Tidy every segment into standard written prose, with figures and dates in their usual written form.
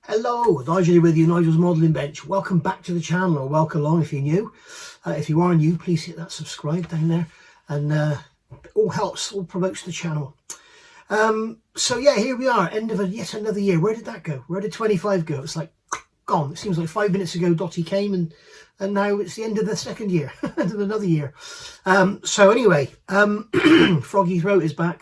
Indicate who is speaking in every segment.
Speaker 1: Hello, Nigel with you, Nigel's Modelling Bench. Welcome back to the channel, or welcome along if you're new. If you are new, please hit that subscribe down there, and all helps, all promotes the channel. So yeah, here we are, end of yet another year. Where did that go? Where did 25 go? It's like gone. It seems like 5 minutes ago Dottie came, and now it's the end of the second year, end of another year. So anyway, Froggy Throat is back.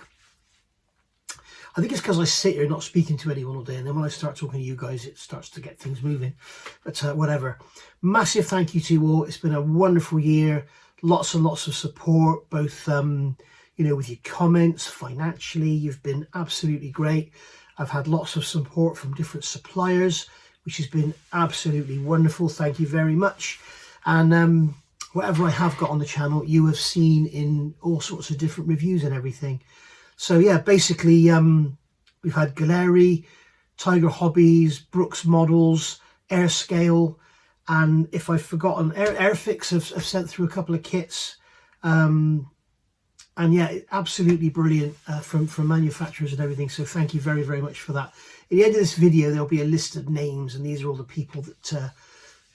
Speaker 1: I think it's because I sit here not speaking to anyone all day, and then when I start talking to you guys, it starts to get things moving. But whatever. Massive thank you to you all. It's been a wonderful year. Lots and lots of support, both you know, with your comments, financially. You've been absolutely great. I've had lots of support from different suppliers, which has been absolutely wonderful. Thank you very much. And whatever I have got on the channel, you have seen in all sorts of different reviews and everything. So yeah, basically we've had Galeri, Tiger Hobbies, Brooks Models, Airscale, and if I've forgotten, Airfix have sent through a couple of kits. And yeah, absolutely brilliant from manufacturers and everything. So thank you very, very much for that. At the end of this video, there'll be a list of names, and these are all the people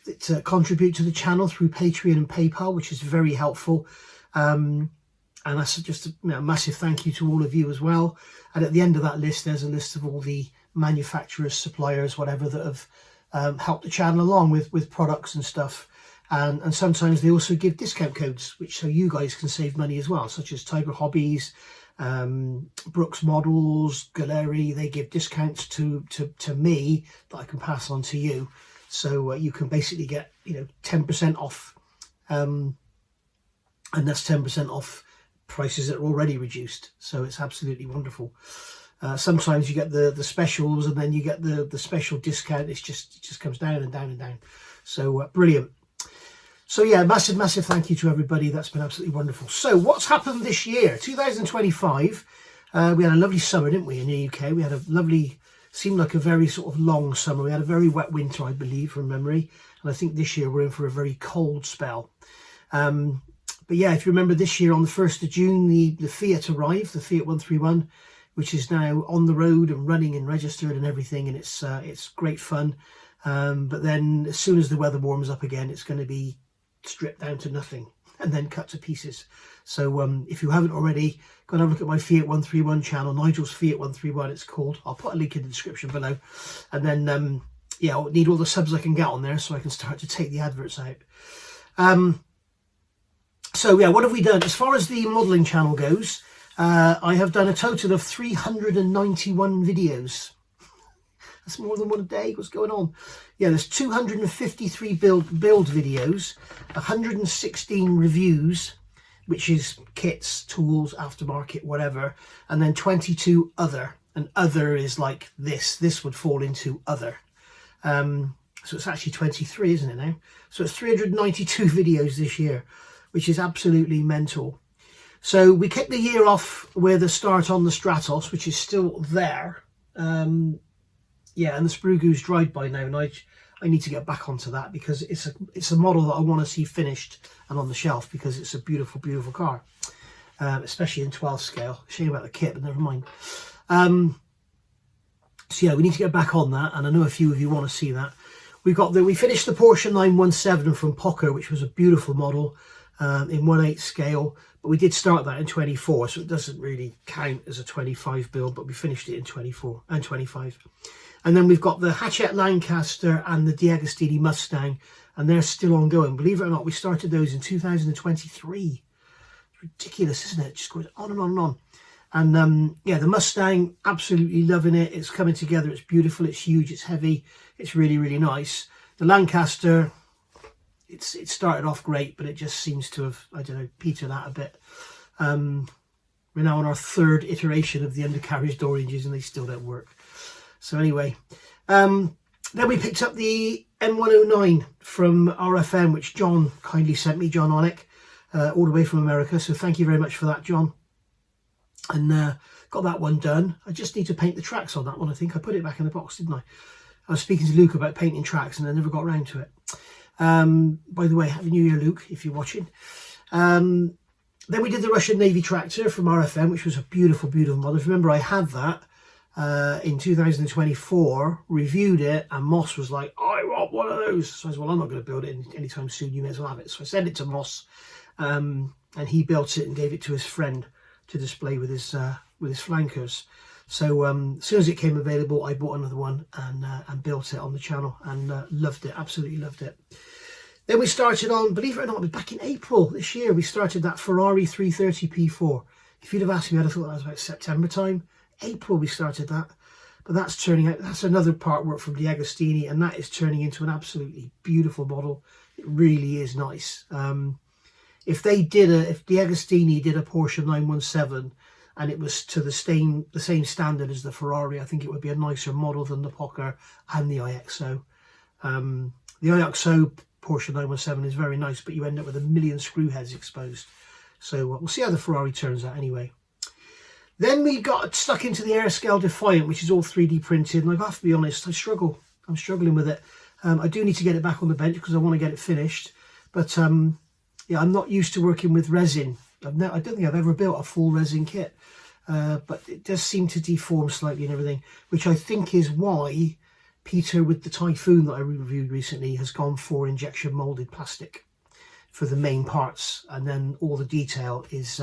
Speaker 1: that contribute to the channel through Patreon and PayPal, which is very helpful. And that's just a massive thank you to all of you as well. And at the end of that list, there's a list of all the manufacturers, suppliers, whatever, that have helped the channel along with products and stuff. And sometimes they also give discount codes, which so you guys can save money as well, such as Tiger Hobbies, Brooks Models, Galeri. They give discounts to me that I can pass on to you. So you can basically get 10% off, and that's 10% off prices that are already reduced. So it's absolutely wonderful. Sometimes you get the specials, and then you get the special discount. It just comes down and down and down. So brilliant. So yeah, massive thank you to everybody. That's been absolutely wonderful. So what's happened this year, 2025? We had a lovely summer, didn't we, in the UK? We had a lovely, seemed like a very sort of long summer. We had a very wet winter, I believe, from memory, and I think this year we're in for a very cold spell. But yeah, if you remember this year on the 1st of June, the Fiat arrived, the Fiat 131, which is now on the road and running and registered and everything, and it's great fun. But then as soon as the weather warms up again, it's going to be stripped down to nothing and then cut to pieces. So if you haven't already, go and have a look at my Fiat 131 channel, Nigel's Fiat 131 it's called. I'll put a link in the description below. And then, yeah, I'll need all the subs I can get on there so I can start to take the adverts out. So yeah, what have we done? As far as the modelling channel goes, I have done a total of 391 videos. That's more than one a day. What's going on? Yeah, there's 253 build videos, 116 reviews, which is kits, tools, aftermarket, whatever, and then 22 other. And other is like this. This would fall into other. So it's actually 23, isn't it now? So it's 392 videos this year, which is absolutely mental. So we kicked the year off with a start on the Stratos, which is still there. Yeah, and the Sprue Goose dried by now, and I need to get back onto that because it's a model that I want to see finished and on the shelf because it's a beautiful, beautiful car, especially in 12 scale. Shame about the kit, but never mind. So yeah, we need to get back on that, and I know a few of you want to see that. We finished the Porsche 917 from Pocker, which was a beautiful model. In 1/8 scale, but we did start that in 24, so it doesn't really count as a 25 build, but we finished it in 24 and 25. And then we've got the Hachette Lancaster and the D'Agostini Mustang, and they're still ongoing. Believe it or not, we started those in 2023. It's ridiculous, isn't it? It just goes on and on and on. And yeah, the Mustang, absolutely loving it. It's coming together. It's beautiful. It's huge. It's heavy. It's really, really nice. The Lancaster, it started off great, but it just seems to have, I don't know, petered out a bit. We're now on our third iteration of the undercarriage door hinges, and they still don't work. So anyway, then we picked up the M109 from RFM, which John kindly sent me, John Onick, all the way from America. So thank you very much for that, John. And got that one done. I just need to paint the tracks on that one. I think I put it back in the box, didn't I? I was speaking to Luke about painting tracks, and I never got around to it. By the way, Happy New Year, Luke, if you're watching. Then we did the Russian Navy tractor from RFM, which was a beautiful, beautiful model. If you remember, I had that in 2024, reviewed it, and Moss was like, I want one of those. So I said, well, I'm not going to build it anytime soon, you may as well have it. So I sent it to Moss, and he built it and gave it to his friend to display with his flankers. So as soon as it came available, I bought another one and built it on the channel, and loved it, absolutely loved it. Then we started on, believe it or not, back in April this year, we started that Ferrari 330 P4. If you'd have asked me, I'd have thought that was about September time. April we started that. But that's turning out, that's another part work from D'Agostini, and that is turning into an absolutely beautiful model. It really is nice. If D'Agostini did a Porsche 917 and it was to the same standard as the Ferrari, I think it would be a nicer model than the Poker and the IXO. The IXO Porsche 917 is very nice, but you end up with a million screw heads exposed. So we'll see how the Ferrari turns out anyway. Then we got stuck into the Airscale Defiant, which is all 3D printed, and I have to be honest, I'm struggling with it. I do need to get it back on the bench because I want to get it finished, but yeah, I'm not used to working with resin. I don't think I've ever built a full resin kit, but it does seem to deform slightly and everything, which I think is why Peter, with the Typhoon that I reviewed recently, has gone for injection molded plastic for the main parts, and then all the detail is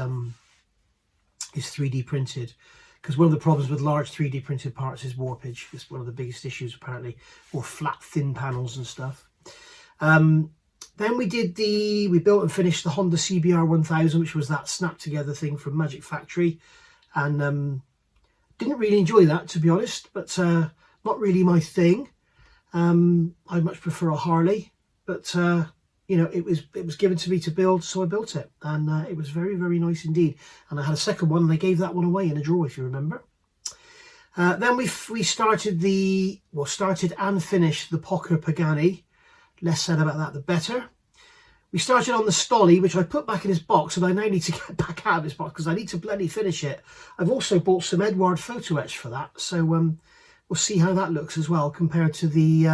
Speaker 1: 3D printed, because one of the problems with large 3D printed parts is warpage. It's one of the biggest issues apparently, or flat thin panels and stuff. Then we built and finished the Honda CBR 1000, which was that snap together thing from Magic Factory, and didn't really enjoy that, to be honest, but not really my thing. I much prefer a Harley, but you know, it was given to me to build, so I built it, and it was very, very nice indeed. And I had a second one, and I gave that one away in a draw, if you remember. Then we started and finished the Poker Pagani. Less said about that, the better. We started on the Stolly, which I put back in his box, and I now need to get back out of his box because I need to bloody finish it. I've also bought some Eduard photo etch for that, so we'll see how that looks as well compared to the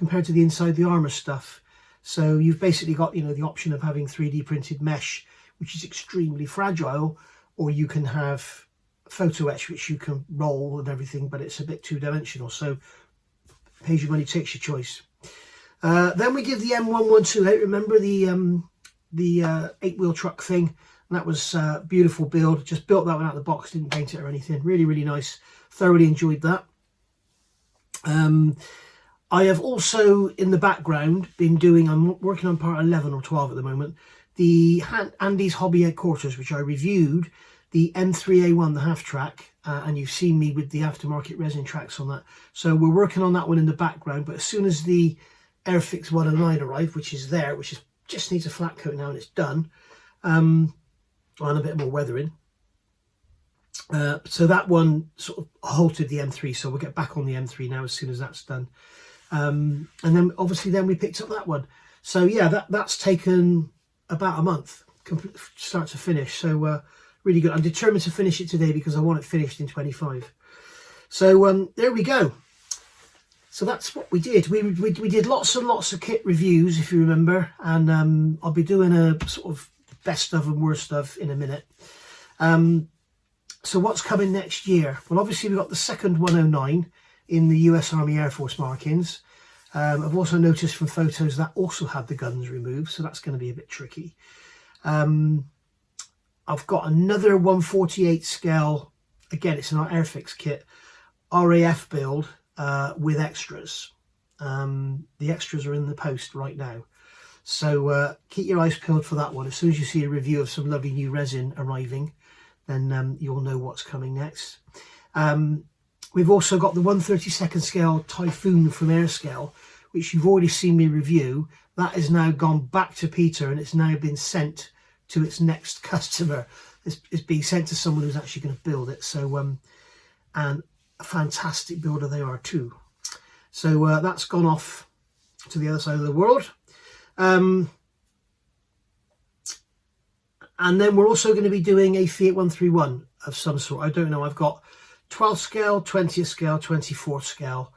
Speaker 1: inside the armour stuff. So you've basically got, you know, the option of having 3D printed mesh, which is extremely fragile, or you can have photo etch, which you can roll and everything, but it's a bit two-dimensional. So pays your money, takes your choice. Then we did the M112 out. Remember the 8-wheel truck thing? And that was a beautiful build. Just built that one out of the box, didn't paint it or anything. Really, really nice. Thoroughly enjoyed that. I have also, in the background, I'm working on part 11 or 12 at the moment, the Andy's Hobby Headquarters, which I reviewed, the M3A1, the half track, and you've seen me with the aftermarket resin tracks on that. So we're working on that one in the background, but as soon as the Airfix 109 arrive, which is there, just needs a flat coat now and it's done, and a bit more weathering. So that one sort of halted the M3, so we'll get back on the M3 now as soon as that's done. And then obviously we picked up that one. So yeah, that's taken about a month, start to finish. So really good. I'm determined to finish it today because I want it finished in 25. So there we go. So that's what we did. We did lots and lots of kit reviews, if you remember, and I'll be doing a sort of best of and worst of in a minute. So what's coming next year? Well, obviously we've got the second 109 in the US Army Air Force markings. I've also noticed from photos that also had the guns removed, so that's going to be a bit tricky. I've got another 148 scale, again it's an Airfix kit, RAF build with extras. The extras are in the post right now, so keep your eyes peeled for that one. As soon as you see a review of some lovely new resin arriving, then you'll know what's coming next. We've also got the 1/32 scale Typhoon from Airscale, which you've already seen me review. That has now gone back to Peter and it's now been sent to its next customer. It's being sent to someone who's actually going to build it. So, and a fantastic builder they are too. So that's gone off to the other side of the world. And then we're also going to be doing a Fiat 131 of some sort. I don't know. I've got 12th scale, 20th scale, 24th scale.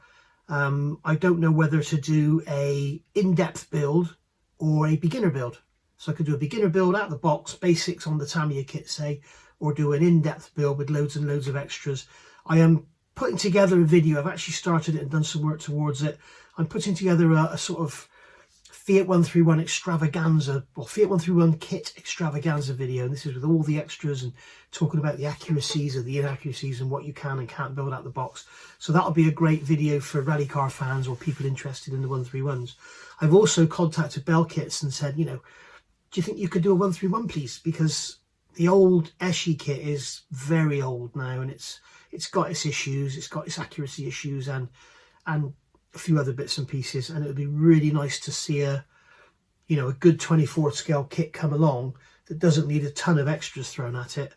Speaker 1: I don't know whether to do a in-depth build or a beginner build. So I could do a beginner build out of the box, basics on the Tamiya kit, say, or do an in-depth build with loads and loads of extras. I am putting together a video. I've actually started it and done some work towards it. I'm putting together a sort of Fiat 131 extravaganza, well, Fiat 131 kit extravaganza video, and this is with all the extras and talking about the accuracies or the inaccuracies and what you can and can't build out the box. So that'll be a great video for rally car fans or people interested in the 131s. I've also contacted Bell Kits and said, you know, do you think you could do a 131 please? Because the old Eschi kit is very old now, and it's got its issues, it's got its accuracy issues and a few other bits and pieces, and it would be really nice to see a good 24 scale kit come along that doesn't need a ton of extras thrown at it,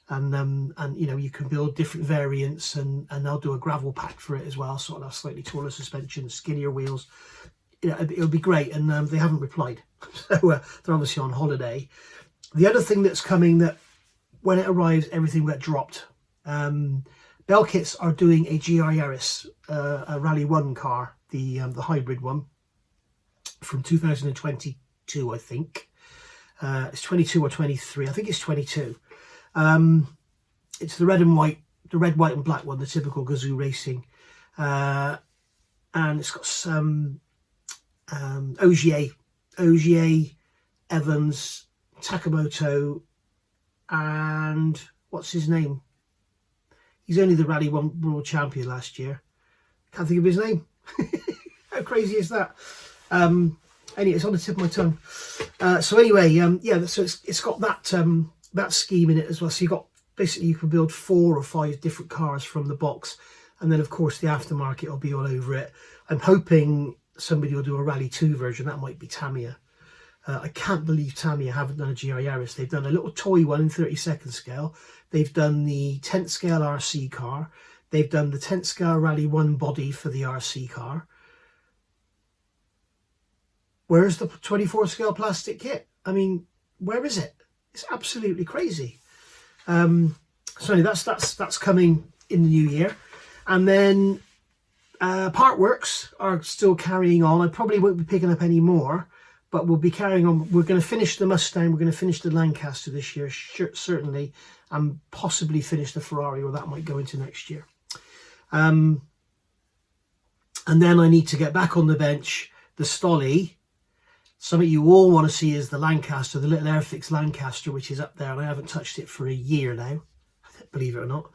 Speaker 1: and you know, you can build different variants, and they'll do a gravel pack for it as well, sort of slightly taller suspension, skinnier wheels. You know, it'll be great, and they haven't replied, so they're obviously on holiday. The other thing that's coming, that when it arrives everything will get dropped. Bell Kits are doing a GR Yaris, a Rally 1 car, the hybrid one from 2022, I think. It's 22 or 23. I think it's 22. It's the red and white, the red, white and black one, the typical Gazoo Racing. And it's got some Ogier, Evans, Takamoto, and what's his name? He's only the Rally 1 World Champion last year. Can't think of his name. How crazy is that? Anyway, it's on the tip of my tongue. So anyway, yeah, so it's got that scheme in it as well. So you got, basically you can build 4 or 5 different cars from the box, and then of course the aftermarket will be all over it. I'm hoping somebody will do a Rally 2 version. That might be Tamiya. I can't believe Tamiya haven't done a GR Yaris. They've done a little toy one in 32nd scale. They've done the 10th scale RC car. They've done the 10th scale Rally 1 body for the RC car. Where's the 24 scale plastic kit? I mean, where is it? It's absolutely crazy. So anyway, that's coming in the new year. And then Partworks are still carrying on. I probably won't be picking up any more, but we'll be carrying on. We're going to finish the Mustang, we're going to finish the Lancaster this year, certainly, and possibly finish the Ferrari, or that might go into next year. And then I need to get back on the bench, the Stolly. Something you all want to see is the Lancaster, the little Airfix Lancaster, which is up there, and I haven't touched it for a year now, believe it or not.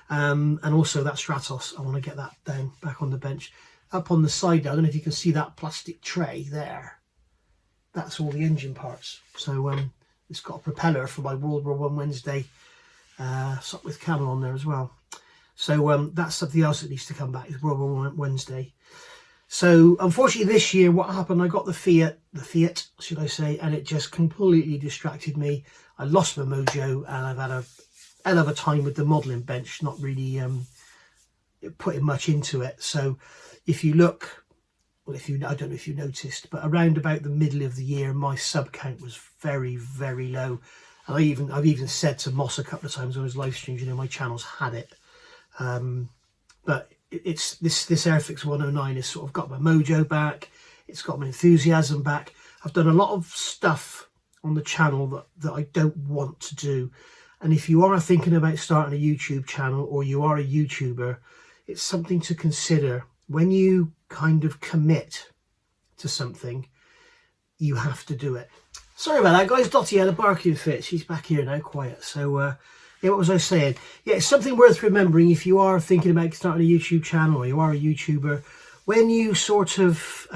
Speaker 1: And also that Stratos, I want to get that down, back on the bench. Up on the side, I don't know if you can see that plastic tray there. That's all the engine parts. So it's got a propeller for my World War I Wednesday, something with camel on there as well. So that's something else that needs to come back, is World War I Wednesday. So unfortunately this year, what happened, I got the Fiat, should I say, and it just completely distracted me. I lost my mojo, and I've had a hell of a time with the modelling bench, not really putting much into it. So if you look, well, I don't know if you noticed, but around about the middle of the year, my sub count was very, very low. And I've even said to Moss a couple of times on his live streams, you know, my channel's had it. But it's this Airfix 109 has sort of got my mojo back. It's got my enthusiasm back. I've done a lot of stuff on the channel that I don't want to do. And if you are thinking about starting a YouTube channel, or you are a YouTuber, it's something to consider. When you kind of commit to something, you have to do it. Sorry about that, guys. Dottie had a barking fit. She's back here now, quiet. So, yeah, what was I saying? Yeah, it's something worth remembering if you are thinking about starting a YouTube channel, or you are a YouTuber. When you sort of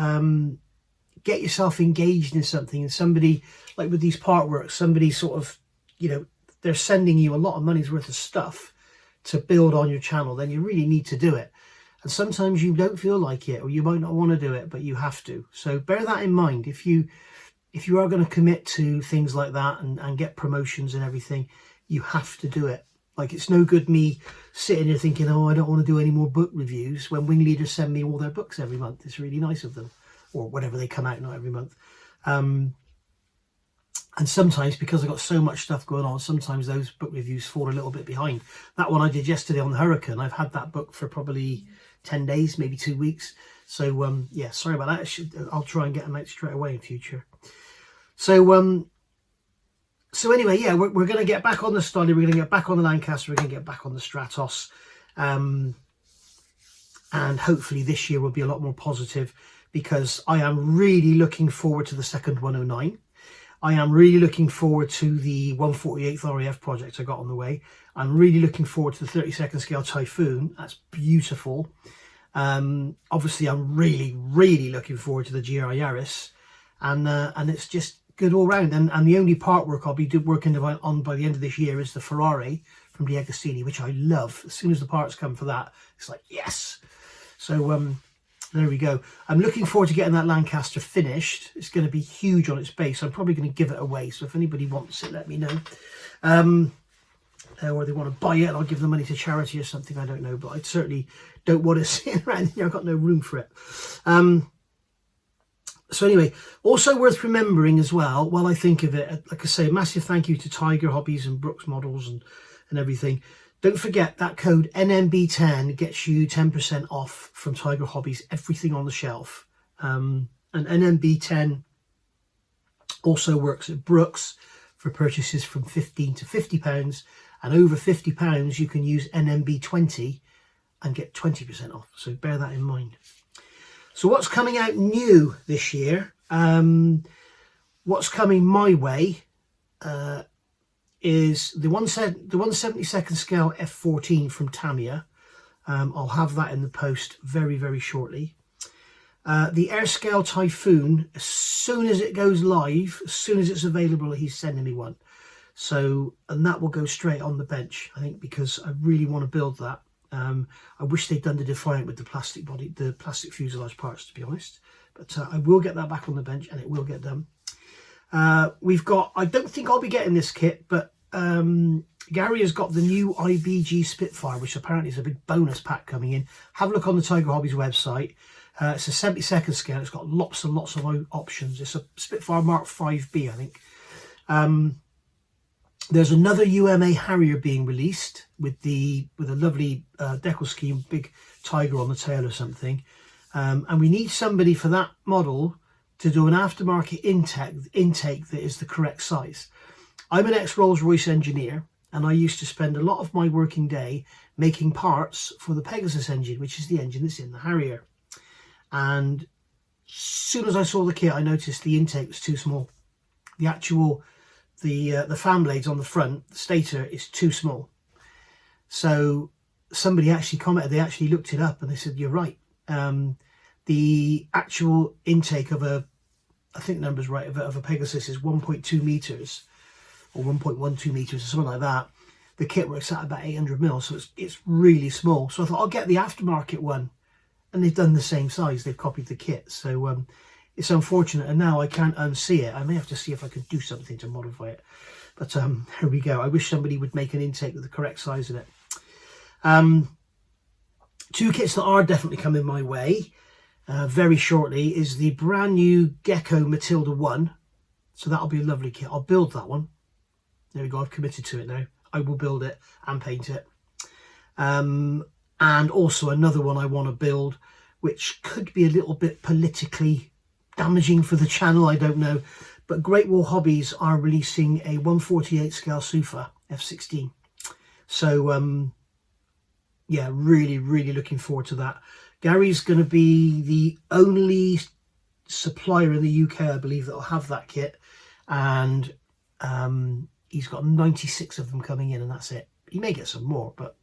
Speaker 1: get yourself engaged in something, and somebody, like with these Partworks, somebody sort of, you know, they're sending you a lot of money's worth of stuff to build on your channel, then you really need to do it. And sometimes you don't feel like it, or you might not want to do it, but you have to. So bear that in mind. If you are going to commit to things like that and get promotions and everything, you have to do it. Like, it's no good me sitting here thinking, oh, I don't want to do any more book reviews, when Wing Leaders send me all their books every month. It's really nice of them, or whatever they come out, not every month. And sometimes, because I've got so much stuff going on, sometimes those book reviews fall a little bit behind. That one I did yesterday on the Hurricane, I've had that book for probably 10 days, maybe 2 weeks. So, yeah, sorry about that. I'll try and get them out straight away in future. So, so anyway, yeah, we're going to get back on the Stolly, we're going to get back on the Lancaster, we're going to get back on the Stratos. And hopefully this year will be a lot more positive, because I am really looking forward to the second 109. I am really looking forward to the 1/48th RAF project I got on the way. I'm really looking forward to the 32nd scale Typhoon. That's beautiful. Obviously, I'm really looking forward to the GR Yaris, and it's just good all round. And the only part work I'll be working on by the end of this year is the Ferrari from the Agostini, which I love. As soon as the parts come for that, it's like, yes. So there we go. I'm looking forward to getting that Lancaster finished. It's going to be huge on its base. I'm probably going to give it away, so if anybody wants it, let me know. Or they want to buy it, I'll give the money to charity or something, I don't know, but I certainly don't want it sitting around here. I've got no room for it. So anyway, also worth remembering as well, while I think of it, like I say, a massive thank you to Tiger Hobbies and Brooks Models and everything. Don't forget that code NMB10 gets you 10% off from Tiger Hobbies, everything on the shelf. And NMB10 also works at Brooks for purchases from £15 to £50, and over £50 you can use NMB20 and get 20% off. So bear that in mind. So what's coming out new this year? What's coming my way is the 1/72nd scale F14 from Tamiya. I'll have that in the post very shortly. The Airscale Typhoon, as soon as it goes live, as soon as it's available, he's sending me one. So, and that will go straight on the bench, I think, because I really want to build that. I wish they'd done the Defiant with the plastic body, the plastic fuselage parts, to be honest. But I will get that back on the bench, and it will get done. We've got, I don't think I'll be getting this kit, but Gary has got the new IBG Spitfire, which apparently is a big bonus pack coming in. Have a look on the Tiger Hobbies website. It's a 72nd scale. It's got lots and lots of options. It's a Spitfire Mark 5B, I think. There's another UMA Harrier being released with a lovely decal scheme, big tiger on the tail or something. And we need somebody for that model to do an aftermarket intake that is the correct size. I'm an ex-Rolls-Royce engineer, and I used to spend a lot of my working day making parts for the Pegasus engine, which is the engine that's in the Harrier. And as soon as I saw the kit, I noticed the intake was too small. The actual, the fan blades on the front, the stator, is too small. So somebody actually commented, they actually looked it up and they said, you're right. The actual intake of a, I think the number's right, of a Pegasus is 1.2 meters or 1.12 meters or something like that. The kit works at about 800 mil, so it's really small. So I thought I'll get the aftermarket one, and they've done the same size. They've copied the kit, so it's unfortunate, and now I can't unsee it. I may have to see if I can do something to modify it. But here we go. I wish somebody would make an intake with the correct size in it. Two kits that are definitely coming my way very shortly is the brand new Gecko Matilda 1. So that'll be a lovely kit. I'll build that one. There we go. I've committed to it now. I will build it and paint it. And also another one I want to build, which could be a little bit politically damaging for the channel, I don't know. But Great Wall Hobbies are releasing a 1/48 scale Sufa F16. So yeah, really looking forward to that. Gary's going to be the only supplier in the UK, I believe, that will have that kit, and he's got 96 of them coming in, and that's it. He may get some more, but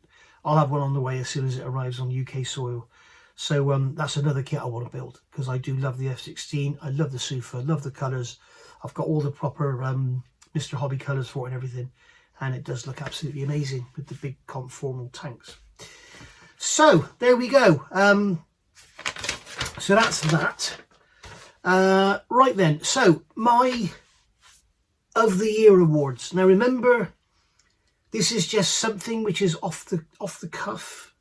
Speaker 1: I'll have one on the way as soon as it arrives on UK soil. So that's another kit I want to build, because I do love the F16. I love the Sufa, love the colours. I've got all the proper Mr. Hobby colours for it and everything, and it does look absolutely amazing with the big conformal tanks. So there we go. So that's that. Right then, so my of the year awards. Now remember, this is just something which is off the cuff.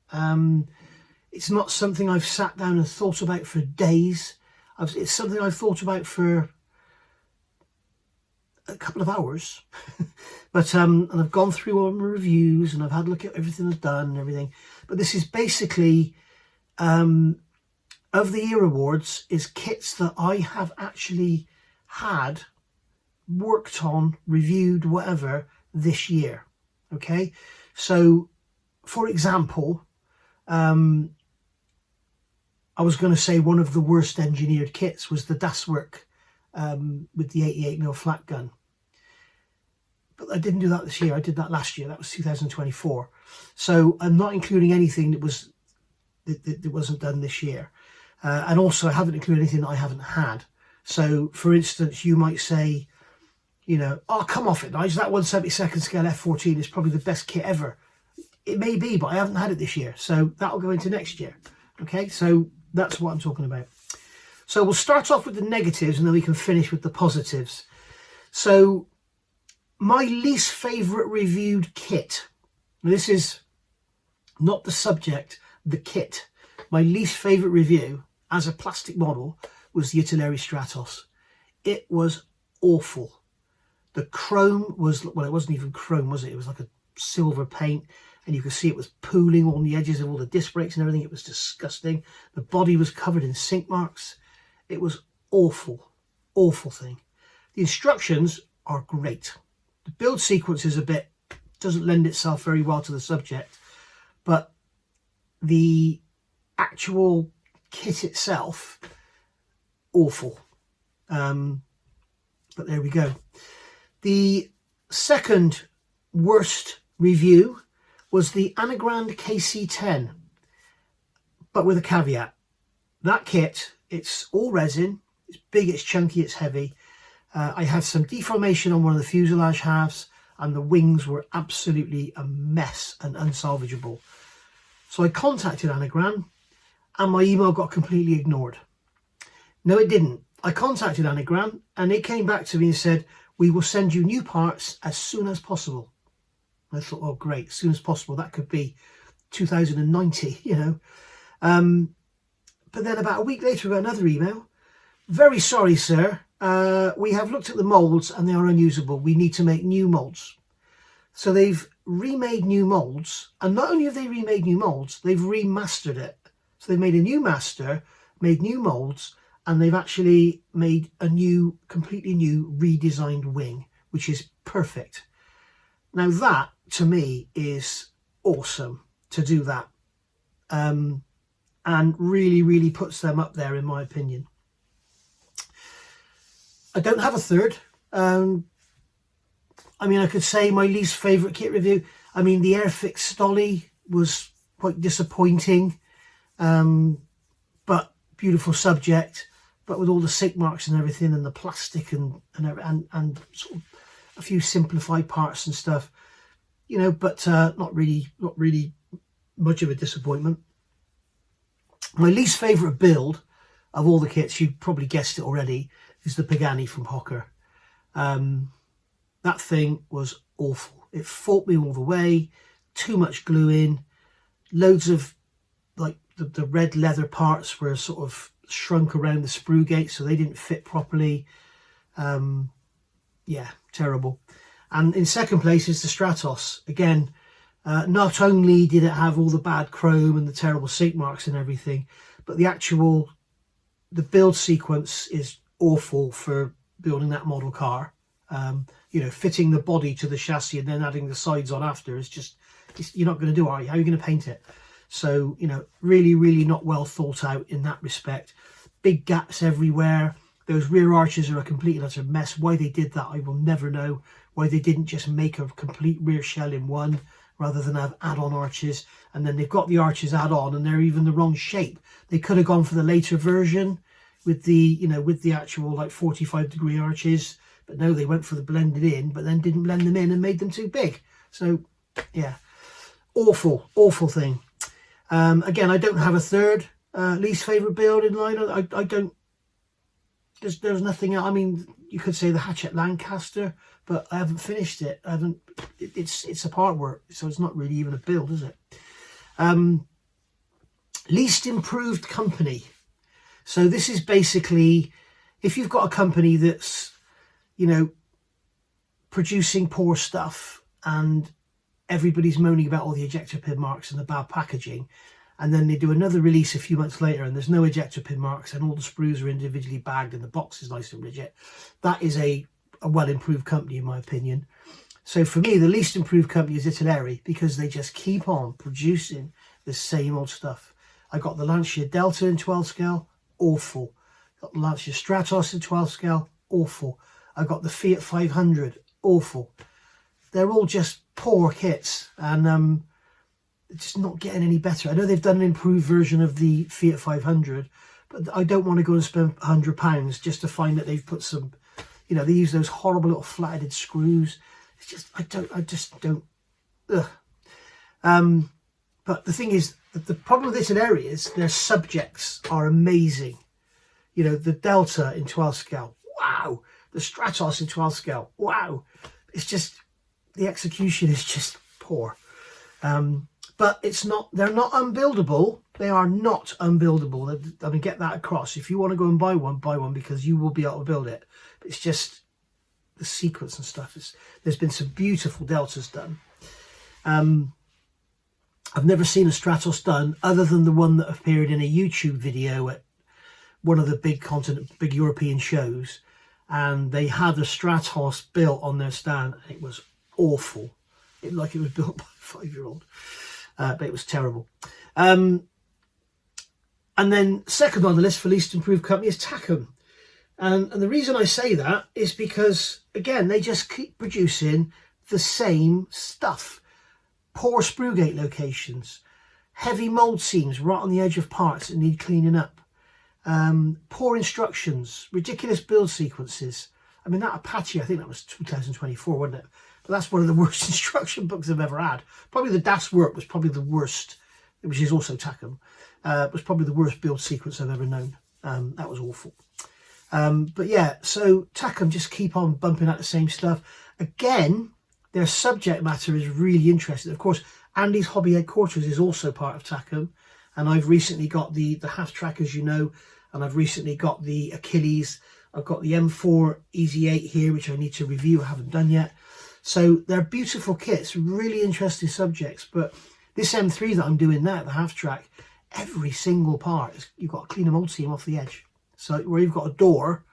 Speaker 1: It's not something I've sat down and thought about for days. It's something I've thought about for a couple of hours. But and I've gone through all my reviews and I've had a look at everything I've done and everything. But this is basically of the year awards is kits that I have actually had, worked on, reviewed, whatever, this year. Okay, so for example, I was going to say one of the worst engineered kits was the Das Werk with the 88mm flat gun. But I didn't do that this year. I did that last year. That was 2024. So I'm not including anything that wasn't done this year. And also I haven't included anything that I haven't had. So for instance, you might say, you know, oh, come off it, Nigel. That 1/72 scale F14 is probably the best kit ever. It may be, but I haven't had it this year. So that'll go into next year. Okay, so that's what I'm talking about. So we'll start off with the negatives and then we can finish with the positives. So my least favourite reviewed kit. This is not the subject, the kit. My least favourite review as a plastic model was the Italeri Stratos. It was awful. The chrome was, well, it wasn't even chrome, was it? It was like a silver paint, and you could see it was pooling on the edges of all the disc brakes and everything. It was disgusting. The body was covered in sink marks. It was awful, awful thing. The instructions are great. The build sequence is doesn't lend itself very well to the subject, but the actual kit itself, awful. But there we go. The second worst review was the Anagrand KC10, but with a caveat. That kit, it's all resin, it's big, it's chunky, it's heavy. I had some deformation on one of the fuselage halves, and the wings were absolutely a mess and unsalvageable. So I contacted Anagram, and my email got completely ignored. No, it didn't. I contacted Anagram, and it came back to me and said, we will send you new parts as soon as possible. I thought, oh great, as soon as possible, that could be 2090, you know. But then about a week later, we got another email. Very sorry, sir. We have looked at the moulds and they are unusable. We need to make new moulds. So they've remade new moulds, and not only have they remade new moulds, they've remastered it. So they made a new master, made new moulds, and they've actually made a new, completely new redesigned wing, which is perfect. Now that, to me, is awesome to do that. And really, really puts them up there, in my opinion. I don't have a third. I mean, I could say my least favourite kit review. I mean, the Airfix Stolly was quite disappointing, but beautiful subject. But with all the sink marks and everything, and the plastic and sort of a few simplified parts and stuff, you know, but not really much of a disappointment. My least favourite build of all the kits, you probably guessed it already, is the Pagani from Hocker. That thing was awful. It fought me all the way. Too much glue in. Loads of, like, the red leather parts were sort of shrunk around the sprue gate, so they didn't fit properly. Yeah, terrible. And in second place is the Stratos. Again, not only did it have all the bad chrome and the terrible sink marks and everything, but the build sequence is awful for building that model car. You know, fitting the body to the chassis and then adding the sides on after is just, you're not going to do it, are you? How are you going to paint it? So, you know, really, really not well thought out in that respect. Big gaps everywhere. Those rear arches are a complete and utter mess. Why they did that, I will never know. Why they didn't just make a complete rear shell in one rather than have add-on arches. And then they've got the arches add-on and they're even the wrong shape. They could have gone for the later version with the, you know, with the actual like 45-degree arches. But no, they went for the blended in, but then didn't blend them in and made them too big. So, yeah, awful, awful thing. Again, I don't have a third least favourite build in line. I don't, there's nothing else. I mean, you could say the Hatchet Lancaster, but I haven't finished it. It's a part work, so it's not really even a build, is it? Least improved company. So this is basically, if you've got a company that's, you know, producing poor stuff and everybody's moaning about all the ejector pin marks and the bad packaging, and then they do another release a few months later and there's no ejector pin marks and all the sprues are individually bagged and the box is nice and rigid, that is a well improved company, in my opinion. So for me, the least improved company is Italeri, because they just keep on producing the same old stuff. I got the Lancia Delta in 12 scale, awful. Got the Lancia Stratos in 12 scale, awful. I got the Fiat 500, awful. They're all just poor kits, and it's just not getting any better. I know they've done an improved version of the Fiat 500, but I don't want to go and spend £100 just to find that they've put some, you know, they use those horrible little flat-headed screws. It's just, I just don't, ugh. But the thing is, the problem with Italeri is their subjects are amazing. You know, the Delta in 12 scale, wow. The Stratos in 12 scale, wow. It's just, the execution is just poor. But it's not, they're not unbuildable. They are not unbuildable. I mean, get that across. If you want to go and buy one because you will be able to build it. But it's just the sequence and stuff. There's been some beautiful Deltas done. I've never seen a Stratos done other than the one that appeared in a YouTube video at one of the big European shows. And they had a Stratos built on their stand. And it was awful. Like it was built by a 5-year-old. But it was terrible. And then second on the list for least improved company is Takom. And the reason I say that is because, again, they just keep producing the same stuff. Poor sprue gate locations, heavy mould seams right on the edge of parts that need cleaning up, poor instructions, ridiculous build sequences. I mean, that Apache, I think that was 2024, wasn't it? But that's one of the worst instruction books I've ever had. Probably the Das Work was probably the worst, which is also Takom, was probably the worst build sequence I've ever known. That was awful. But yeah, so Takom just keep on bumping out the same stuff. Again, their subject matter is really interesting. Of course, Andy's Hobby Headquarters is also part of Takom. And I've recently got the half track, as you know, and I've recently got the Achilles. I've got the M4 Easy 8 here, which I need to review. I haven't done yet. So they're beautiful kits, really interesting subjects. But this M3 that I'm doing now, the half track, every single part, you've got to clean a mould seam off the edge. So where you've got a door,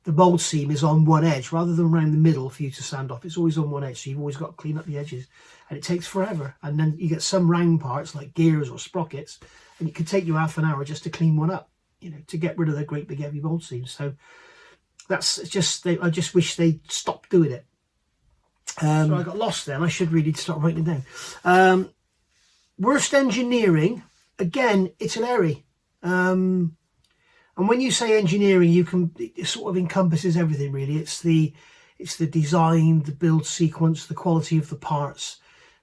Speaker 1: the mould seam is on one edge rather than around the middle for you to sand off. It's always on one edge, so you've always got to clean up the edges. And it takes forever. And then you get some round parts like gears or sprockets, and it can take you half an hour just to clean one up, you know, to get rid of the great big heavy mould seams. So that's just, I just wish they'd stop doing it. So I got lost then. I should really start writing it down. Worst engineering, again, Italeri. And when you say engineering, it sort of encompasses everything really. It's the design, the build sequence, the quality of the parts,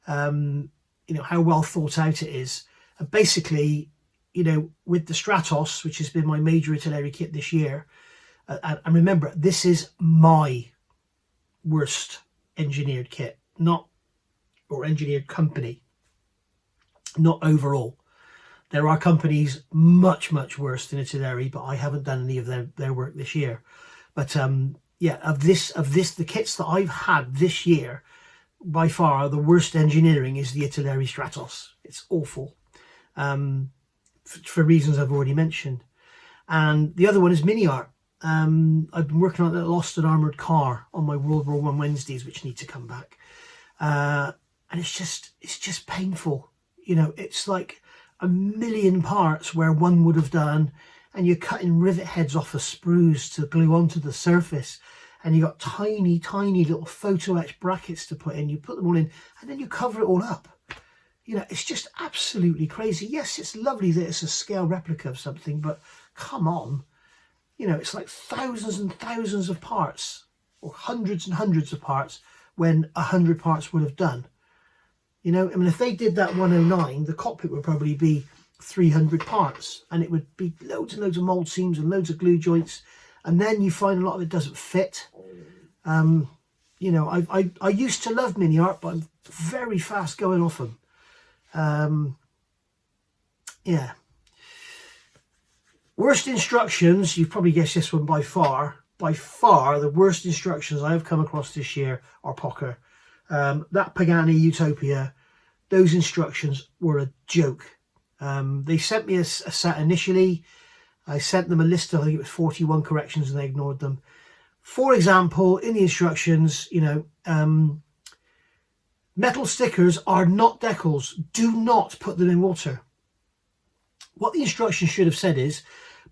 Speaker 1: you know, how well thought out it is. And basically, you know, with the Stratos, which has been my major Italeri kit this year, and remember, this is my worst engineered kit, or engineered company, not overall. There are companies much, much worse than Italeri, but I haven't done any of their work this year. But yeah, of the kits that I've had this year, by far the worst engineering is the Italeri Stratos. It's awful, for reasons I've already mentioned. And the other one is Mini Art. I've been working on a Lost and Armoured car on my World War I Wednesdays, which need to come back. And it's just painful. You know, it's like a million parts where one would have done, and you're cutting rivet heads off of sprues to glue onto the surface, and you got tiny little photo etch brackets to put in. You put them all in, and then you cover it all up. You know, it's just absolutely crazy. Yes, it's lovely that it's a scale replica of something, but come on. You know, it's like thousands and thousands of parts, or hundreds and hundreds of parts, when 100 parts would have done. You know, I mean, if they did that 109, the cockpit would probably be 300 parts, and it would be loads and loads of mould seams and loads of glue joints, and then you find a lot of it doesn't fit. You know, I used to love Mini Art, but I'm very fast going off them. Yeah. Worst instructions, you've probably guessed this one by far. By far, the worst instructions I have come across this year are Pocker. That Pagani Utopia, those instructions were a joke. They sent me a set initially. I sent them a list of, I think it was 41 corrections, and they ignored them. For example, in the instructions, you know, Metal stickers are not decals. Do not put them in water. What the instructions should have said is,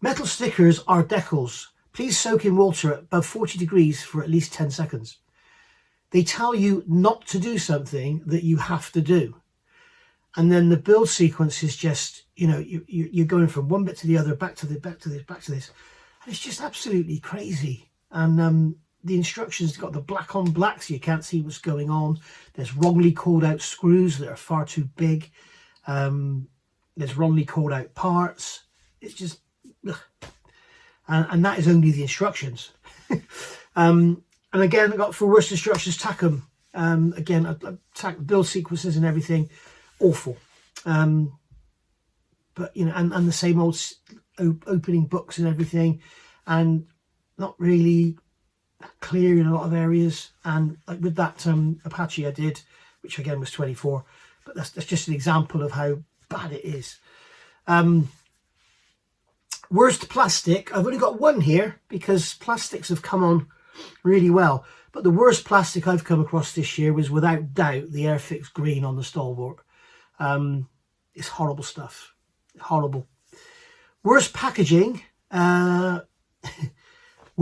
Speaker 1: metal stickers are decals. Please soak in water at above 40 degrees for at least 10 seconds. They tell you not to do something that you have to do. And then the build sequence is just, you know, you're going from one bit to the other, back to this, back to this. And it's just absolutely crazy. And the instructions got the black on black, so you can't see what's going on. There's wrongly called out screws that are far too big. There's wrongly called out parts. It's just, ugh. And that is only the instructions. And again, I got for worse instructions, tack them. Again, I tack build sequences and everything. Awful. But, you know, and the same old opening books and everything. And not really clear in a lot of areas. And like with that Apache I did, which again was 24. But that's just an example of how bad it is. Worst plastic, I've only got one here because plastics have come on really well. But the worst plastic I've come across this year was without doubt the Airfix green on the stalwart. It's horrible stuff. Horrible. Worst packaging, with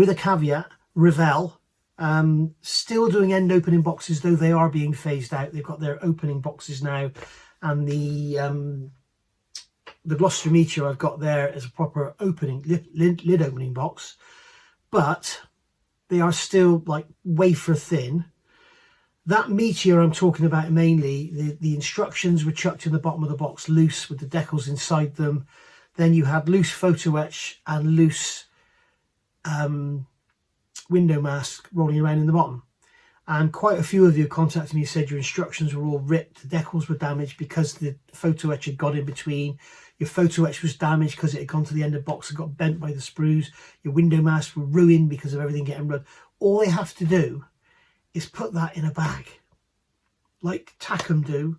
Speaker 1: a caveat, Revell. Still doing end opening boxes, though they are being phased out. They've got their opening boxes now. And the Gloucester Meteor I've got there as a proper opening lid opening box. But they are still like wafer thin. That Meteor I'm talking about mainly, the instructions were chucked in the bottom of the box loose with the decals inside them. Then you had loose photo etch and loose window mask rolling around in the bottom. And quite a few of you contacted me and said your instructions were all ripped, the decals were damaged because the photo etch had got in between. Your photo etch was damaged because it had gone to the end of the box and got bent by the sprues. Your window masks were ruined because of everything getting rubbed. All they have to do is put that in a bag, like Tackham do,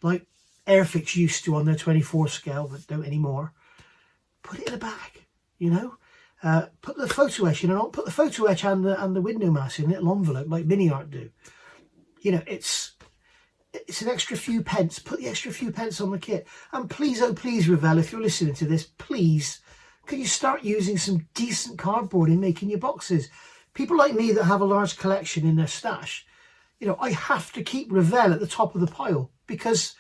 Speaker 1: like Airfix used to on their 24 scale, but don't anymore. Put it in a bag, you know. Put the photo etch in, and put the photo etch and the window mask in a little envelope like Mini Art do. You know, it's an extra few pence. Put the extra few pence on the kit. And please, oh please, Revell, if you're listening to this, please, can you start using some decent cardboard in making your boxes? People like me that have a large collection in their stash, you know, I have to keep Revell at the top of the pile, because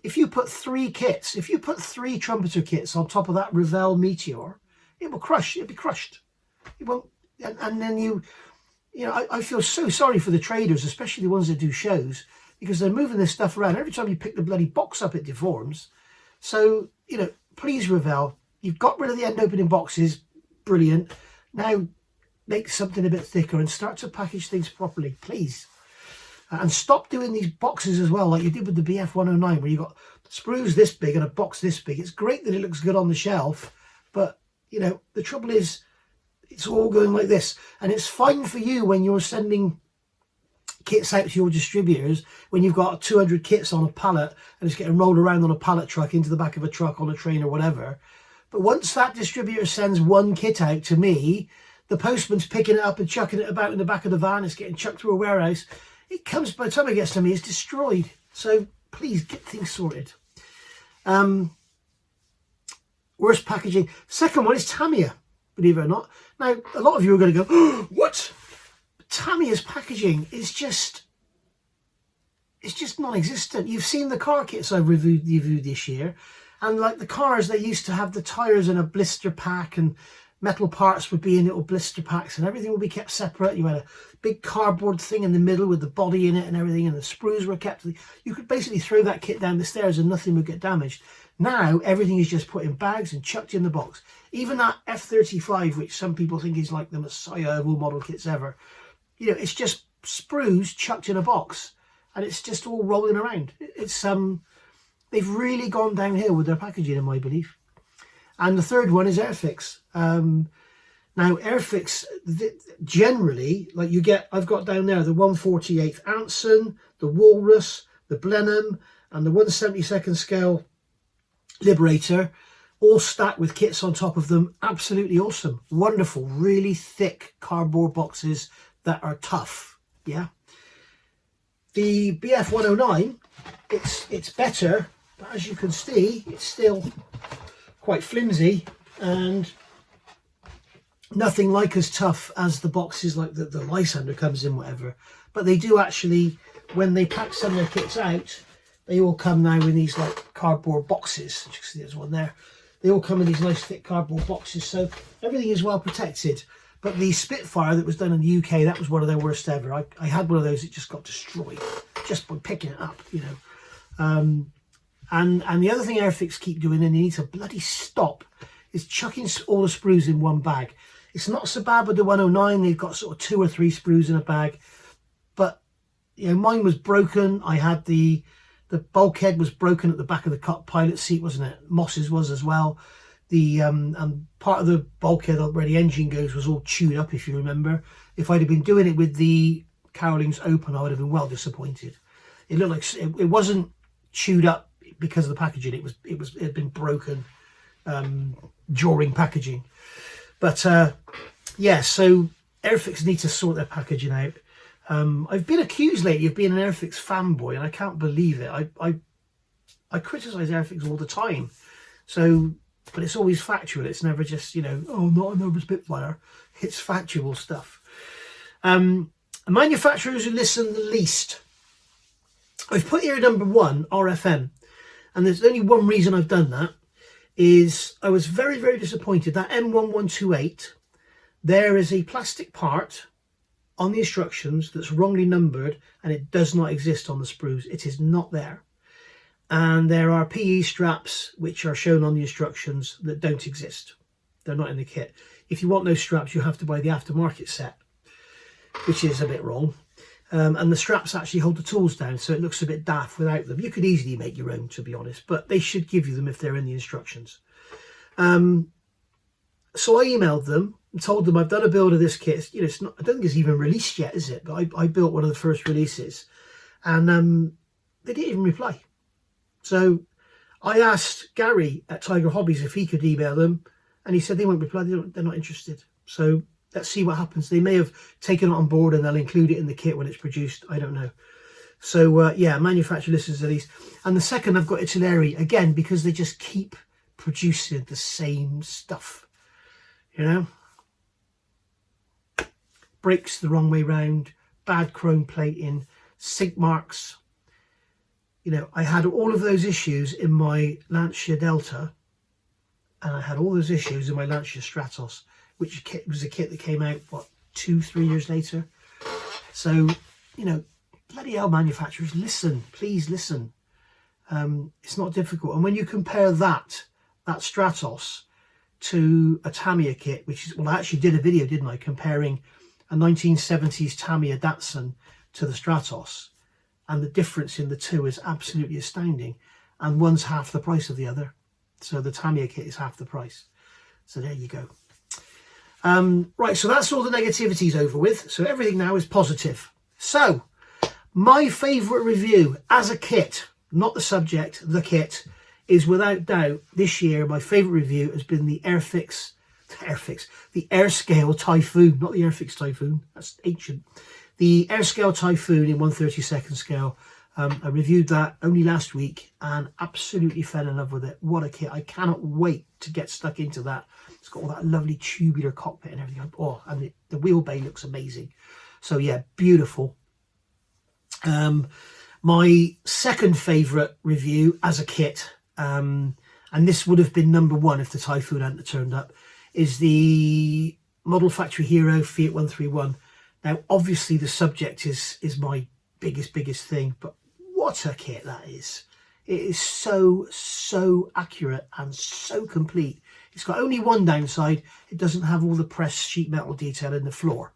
Speaker 1: if you put 3 kits, if you put 3 trumpeter kits on top of that Revell Meteor, it will crush. It'll be crushed. It won't. And then you know, I feel so sorry for the traders, especially the ones that do shows, because they're moving this stuff around. Every time you pick the bloody box up, it deforms. So, you know, please, Revell, you've got rid of the end opening boxes. Brilliant. Now make something a bit thicker and start to package things properly, please. And stop doing these boxes as well, like you did with the BF109, where you got sprues this big and a box this big. It's great that it looks good on the shelf, but, you know, the trouble is it's all going like this. And it's fine for you when you're sending kits out to your distributors, when you've got 200 kits on a pallet and it's getting rolled around on a pallet truck into the back of a truck on a train or whatever. But once that distributor sends 1 kit out to me, the postman's picking it up and chucking it about in the back of the van. It's getting chucked through a warehouse. It comes, by the time it gets to me, it's destroyed. So please get things sorted. Worst packaging. Second one is Tamiya, believe it or not. Now, a lot of you are going to go, oh, what? Tamiya's packaging is just, it's just non-existent. You've seen the car kits I've reviewed this year. And like the cars, they used to have the tyres in a blister pack, and metal parts would be in little blister packs, and everything would be kept separate. You had a big cardboard thing in the middle with the body in it and everything, and the sprues were kept. You could basically throw that kit down the stairs and nothing would get damaged. Now everything is just put in bags and chucked in the box. Even that F35, which some people think is like the messiah of all model kits ever, you know, it's just sprues chucked in a box, and it's just all rolling around. It's they've really gone downhill with their packaging, in my belief. And the third one is Airfix. Now Airfix, generally, like you get, I've got down there the 1/48 Anson, the Walrus, the Blenheim, and the 1/72 scale Liberator, all stacked with kits on top of them. Absolutely awesome. Wonderful, really thick cardboard boxes that are tough. Yeah. The BF 109, it's better, but as you can see, it's still quite flimsy and nothing like as tough as the boxes like the Lysander comes in, whatever. But they do actually, when they pack some of their kits out, they all come now in these like cardboard boxes. You can see there's one there. They all come in these nice thick cardboard boxes, so everything is well protected. But the Spitfire that was done in the UK, that was one of their worst ever. I had one of those, it just got destroyed just by picking it up, you know. And the other thing Airfix keep doing, and they need to bloody stop, is chucking all the sprues in one bag. It's not so bad with the 109, they've got sort of 2 or 3 sprues in a bag. But, you know, mine was broken. I had the bulkhead was broken at the back of the pilot seat, wasn't it? Moss's was as well. The part of the bulkhead where the engine goes was all chewed up, if you remember. If I'd have been doing it with the cowlings open, I would have been well disappointed. It looked like it wasn't chewed up because of the packaging. It had been broken during packaging. But yeah, so Airfix need to sort their packaging out. I've been accused lately of being an Airfix fanboy, and I can't believe it. I criticise Airfix all the time. So, but it's always factual. It's never just, you know, oh, not another Spitfire. It's factual stuff. Manufacturers who listen the least. I've put here number 1, RFM. And there's only one reason I've done that, is I was very, very disappointed. That M1128, there is a plastic part on the instructions that's wrongly numbered, and it does not exist on the sprues. It is not there. And there are PE straps which are shown on the instructions that don't exist. They're not in the kit. If you want those straps, you have to buy the aftermarket set, which is a bit wrong. And the straps actually hold the tools down, so it looks a bit daft without them. You could easily make your own, to be honest, but they should give you them if they're in the instructions. So I emailed them and told them I've done a build of this kit. You know, it's not, I don't think it's even released yet, is it? But I built one of the first releases, and they didn't even reply. So I asked Gary at Tiger Hobbies if he could email them, and he said they won't reply. They're not interested. So let's see what happens. They may have taken it on board and they'll include it in the kit when it's produced. I don't know. So yeah, manufacturer listens at least. And the second, I've got Italeri again, because they just keep producing the same stuff. You know, brakes the wrong way round, bad chrome plating, sink marks. You know, I had all of those issues in my Lancia Delta, and I had all those issues in my Lancia Stratos, which was a kit that came out, what, 2-3 years later. So, you know, bloody hell, manufacturers, listen, please listen. It's not difficult. And when you compare that Stratos to a Tamiya kit, which is, well, I actually did a video, didn't I, comparing a 1970s Tamiya Datsun to the Stratos, and the difference in the two is absolutely astounding, and one's half the price of the other. So the Tamiya kit is half the price. So there you go. Right, so that's all the negativities over with. So everything now is positive. So my favourite review as a kit, not the subject, the kit, is without doubt this year my favourite review has been the Airfix, the Airscale Typhoon, not the Airfix Typhoon, that's ancient. The Airscale Typhoon in 1/32 scale. I reviewed that only last week and absolutely fell in love with it. What a kit. I cannot wait to get stuck into that. It's got all that lovely tubular cockpit and everything. Oh, and the wheel bay looks amazing. So yeah, beautiful. My second favourite review as a kit, and this would have been number 1 if the Typhoon hadn't turned up, is the Model Factory Hero Fiat 131. Now, obviously, the subject is my biggest thing, but what a kit that is. It is so accurate and so complete. It's got only one downside. It doesn't have all the pressed sheet metal detail in the floor.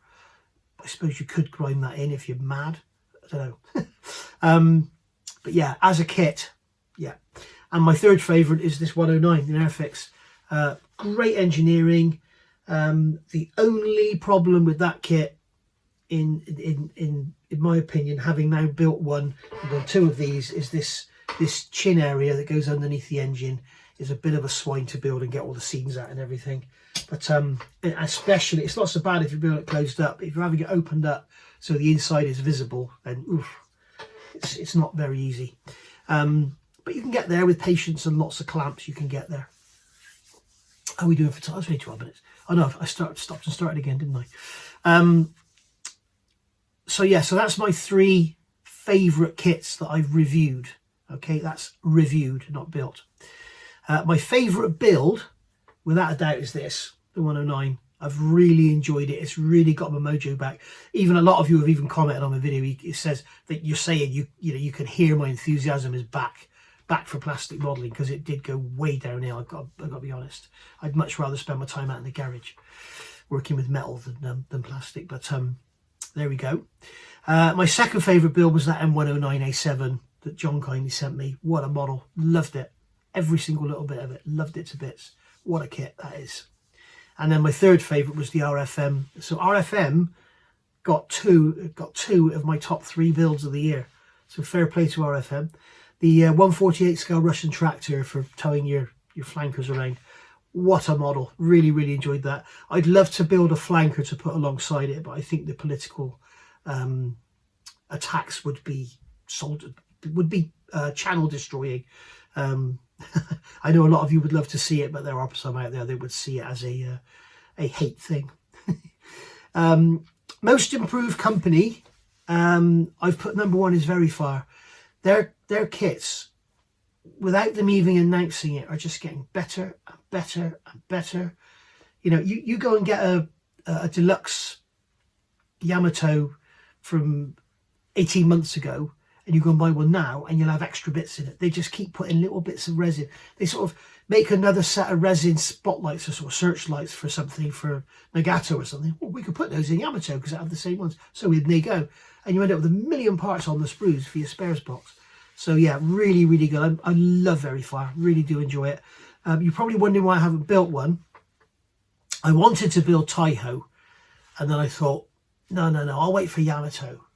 Speaker 1: I suppose you could grind that in if you're mad. I don't know. But yeah, as a kit, yeah. And my third favourite is this 109 in Airfix. Great engineering. The only problem with that kit, in my opinion, having now built one, I've done 2 of these, is this chin area that goes underneath the engine is a bit of a swine to build and get all the seams out and everything. But especially, it's not so bad if you're building it closed up. If you're having it opened up so the inside is visible, then oof, it's not very easy. But you can get there with patience and lots of clamps. You can get there. How are we doing for time? It's only 12 minutes. Oh no, I stopped and started again, didn't I? So yeah, so that's my 3 favourite kits that I've reviewed. Okay, that's reviewed, not built. My favourite build, without a doubt, is this, the 109. I've really enjoyed it. It's really got my mojo back. Even a lot of you have even commented on the video. It says that you're saying you know you can hear my enthusiasm is back for plastic modelling, because it did go way downhill. I've got to be honest. I'd much rather spend my time out in the garage working with metal than plastic. But there we go. My second favourite build was that M109A7 that John kindly sent me. What a model. Loved it. Every single little bit of it. Loved it to bits. What a kit that is. And then my third favourite was the RFM. So RFM got two of my top 3 builds of the year. So fair play to RFM. The 148 scale Russian tractor for towing your flankers around. What a model. Really, really enjoyed that. I'd love to build a flanker to put alongside it, but I think the political attacks would be channel destroying. I know a lot of you would love to see it, but there are some out there that would see it as a hate thing. Most improved company, I've put number 1 is Very Far. Their kits, without them even announcing it, are just getting better and better and better. You know, you go and get a deluxe Yamato from 18 months ago, and you go and buy one now, and you'll have extra bits in it. They just keep putting little bits of resin. They sort of make another set of resin spotlights or sort of searchlights for something, for Nagato or something. Well, we could put those in Yamato because they have the same ones. So in they go. And you end up with 1 million parts on the sprues for your spares box. So yeah, really, really good. I love Very Far. Really do enjoy it. You're probably wondering why I haven't built one. I wanted to build Taiho, and then I thought, no, I'll wait for Yamato.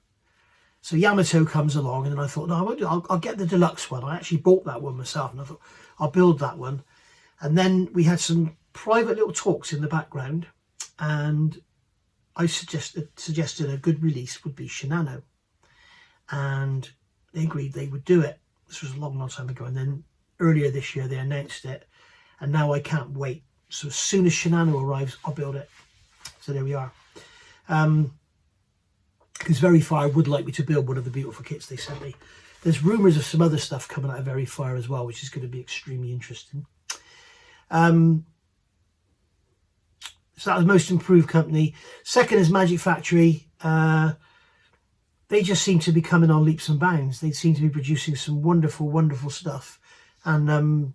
Speaker 1: So Yamato comes along, and then I thought, no, I'll get the deluxe one. I actually bought that one myself, and I thought, I'll build that one. And then we had some private little talks in the background, and I suggested a good release would be Shinano. And they agreed they would do it. This was a long, long time ago. And then earlier this year, they announced it. And now I can't wait. So as soon as Shinano arrives, I'll build it. So there we are. Because Very Far would like me to build one of the beautiful kits they sent me. There's rumours of some other stuff coming out of Very Far as well, which is going to be extremely interesting. So that was most improved company. Second is Magic Factory. They just seem to be coming on leaps and bounds. They seem to be producing some wonderful, wonderful stuff, and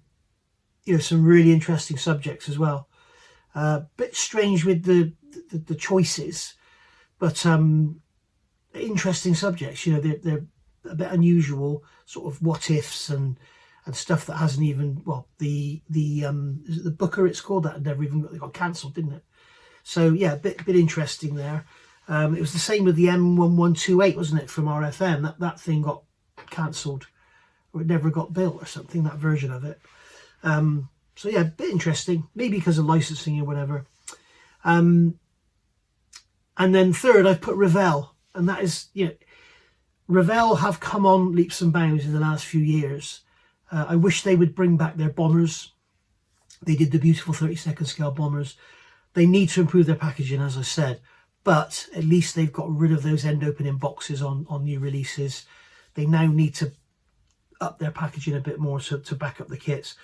Speaker 1: you know, some really interesting subjects as well. Bit strange with the choices, but interesting subjects. You know, they're a bit unusual, sort of what ifs and stuff that hasn't even, well, the Booker, it's called, that never even got cancelled, didn't it? So yeah, a bit interesting there. It was the same with the M1128, wasn't it, from RFM? That thing got cancelled, or it never got built or something, that version of it. So yeah, a bit interesting, maybe because of licensing or whatever. And then third, I've put Revell, and that is, you know, Revell have come on leaps and bounds in the last few years. I wish they would bring back their bombers. They did the beautiful 32nd scale bombers. They need to improve their packaging, as I said, but at least they've got rid of those end opening boxes on new releases. They now need to up their packaging a bit more to back up the kits.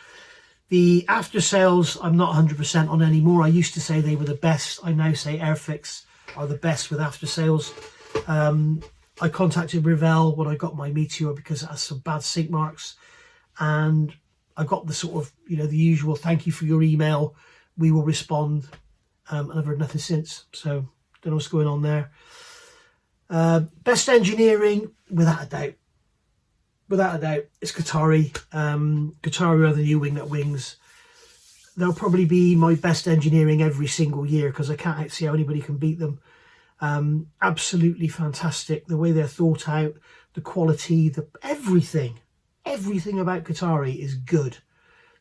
Speaker 1: The after sales, I'm not 100% on anymore. I used to say they were the best. I now say Airfix are the best with after sales. I contacted Revell when I got my Meteor because it has some bad sink marks, and I got the sort of, you know, the usual thank you for your email, we will respond, and I've heard nothing since, so don't know what's going on there. Best engineering, without a doubt, it's Qatari. Qatari are the new Wingnut wings. They'll probably be my best engineering every single year because I can't see how anybody can beat them. Absolutely fantastic, the way they're thought out, the quality, everything about Qatari is good.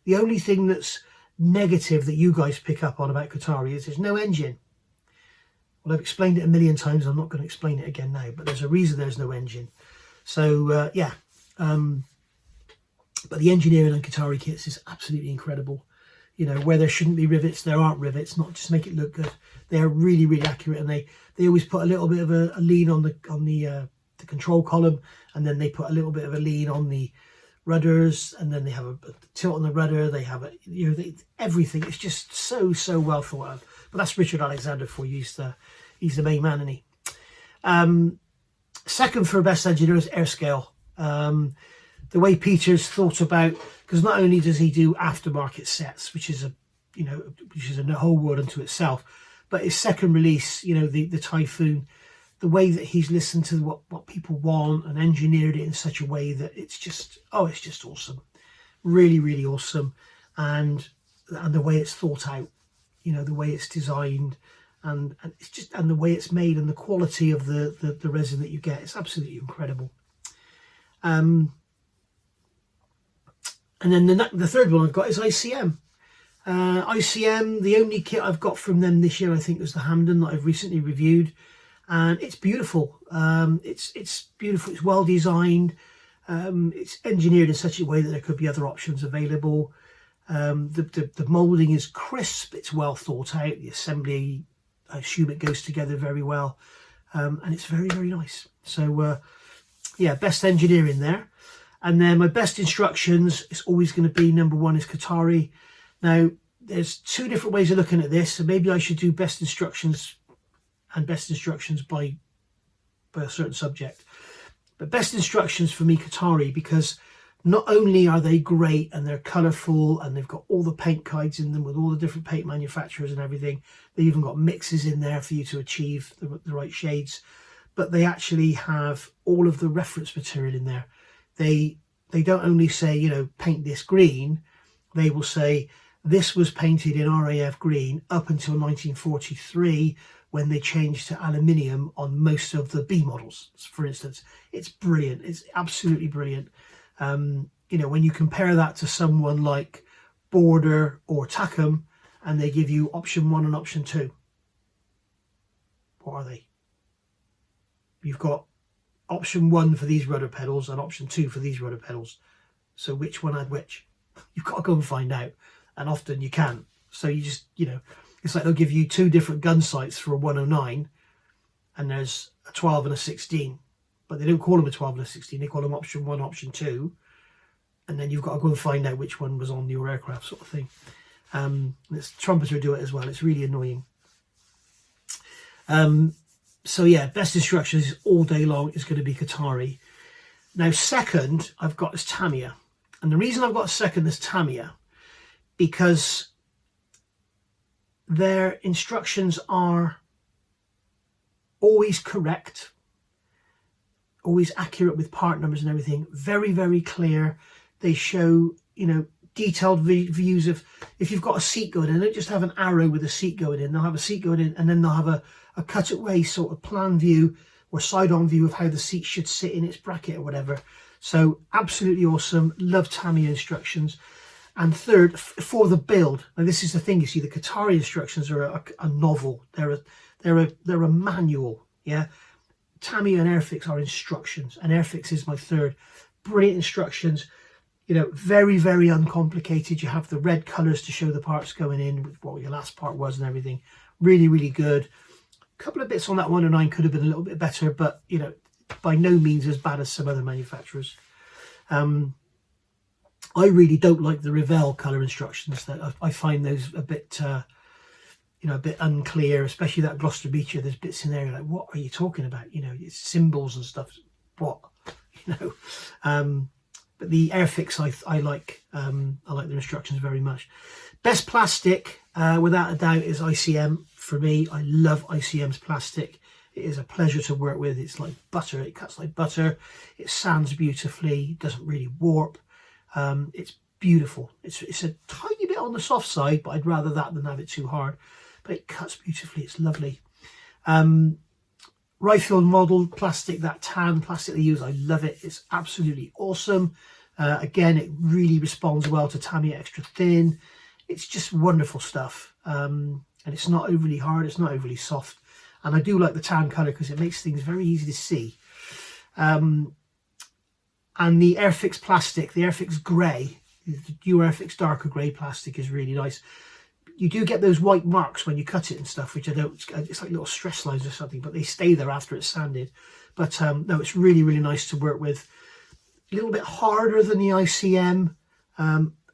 Speaker 1: The only thing that's negative that you guys pick up on about Qatari is there's no engine. Well, I've explained it a million times. I'm not going to explain it again now, but there's a reason there's no engine. So yeah, but the engineering on Qatari kits is absolutely incredible. You know, where there shouldn't be rivets, there aren't rivets, not just make it look good. They are really, really accurate, and they always put a little bit of a lean on the control column, and then they put a little bit of a lean on the rudders, and then they have a tilt on the rudder. They have everything. It's just so well thought out. But that's Richard Alexander for you. He's the main man, isn't he? Second for best engineer is Airscale. The way Peter's thought about, because not only does he do aftermarket sets, which is a whole world unto itself, but his second release, the Typhoon, the way that he's listened to what people want and engineered it in such a way that it's just awesome, really, really awesome, and the way it's thought out, the way it's designed, and the way it's made, and the quality of the resin that you get, it's absolutely incredible. And then the third one I've got is ICM. ICM, the only kit I've got from them this year, I think, was the Hamden that I've recently reviewed, and it's beautiful. It's beautiful. It's well designed. It's engineered in such a way that there could be other options available. The moulding is crisp. It's well thought out. The assembly, I assume it goes together very well, and it's very, very nice. So yeah, best engineering there. And then my best instructions is always going to be number one is Qatari. Now, there's two different ways of looking at this, so maybe I should do best instructions and best instructions by a certain subject. But best instructions for me, Qatari, because not only are they great and they're colourful and they've got all the paint guides in them with all the different paint manufacturers and everything, they've even got mixes in there for you to achieve the right shades, but they actually have all of the reference material in there. They don't only say, paint this green, they will say this was painted in RAF green up until 1943 when they changed to aluminium on most of the B models, for instance. It's brilliant. It's absolutely brilliant. When you compare that to someone like Border or Tackham, and they give you option 1 and option 2. What are they? You've got option 1 for these rudder pedals and option 2 for these rudder pedals. So which one had which? You've got to go and find out. And often you can't. So you just, it's like they'll give you 2 different gun sights for a 109, and there's a 12 and a 16. But they don't call them a 12 and a 16. They call them option 1, option 2. And then you've got to go and find out which one was on your aircraft, sort of thing. This trumpeter do it as well. It's really annoying. So yeah, best instructions all day long is going to be Qatari. Now second I've got is Tamiya. And the reason I've got second is Tamiya, because their instructions are always correct, always accurate with part numbers and everything, very, very clear. They show, detailed views of, if you've got a seat going in, they don't just have an arrow with a seat going in, they'll have a seat going in, and then they'll have a cutaway sort of plan view or side-on view of how the seat should sit in its bracket or whatever. So absolutely awesome. Love Tamiya instructions. And third, for the build, now this is the thing, you see, the Qatari instructions are a novel. They're a manual. Yeah, Tamiya and Airfix are instructions, and Airfix is my third. Brilliant instructions. Very, very uncomplicated. You have the red colours to show the parts going in, with what your last part was and everything. Really, really good. A couple of bits on that 109 could have been a little bit better, but by no means as bad as some other manufacturers. I really don't like the Revell colour instructions. That I find those a bit, a bit unclear, especially that Gloucester Beecher. There's bits in there you're like, what are you talking about? It's symbols and stuff. What, But the Airfix I like. I like their instructions very much. Best plastic, without a doubt, is ICM for me. I love ICM's plastic. It is a pleasure to work with. It's like butter. It cuts like butter. It sands beautifully. It doesn't really warp. It's beautiful. It's a tiny bit on the soft side, but I'd rather that than have it too hard. But it cuts beautifully. It's lovely. Rifle model plastic, that tan plastic they use, I love it. It's absolutely awesome. Again, it really responds well to Tamiya Extra Thin. It's just wonderful stuff. And it's not overly hard. It's not overly soft. And I do like the tan colour because it makes things very easy to see. And the Airfix plastic, the Airfix grey, the new Airfix darker grey plastic is really nice. You do get those white marks when you cut it and stuff, which I don't, it's like little stress lines or something, but they stay there after it's sanded. But no, it's really, really nice to work with. A little bit harder than the ICM.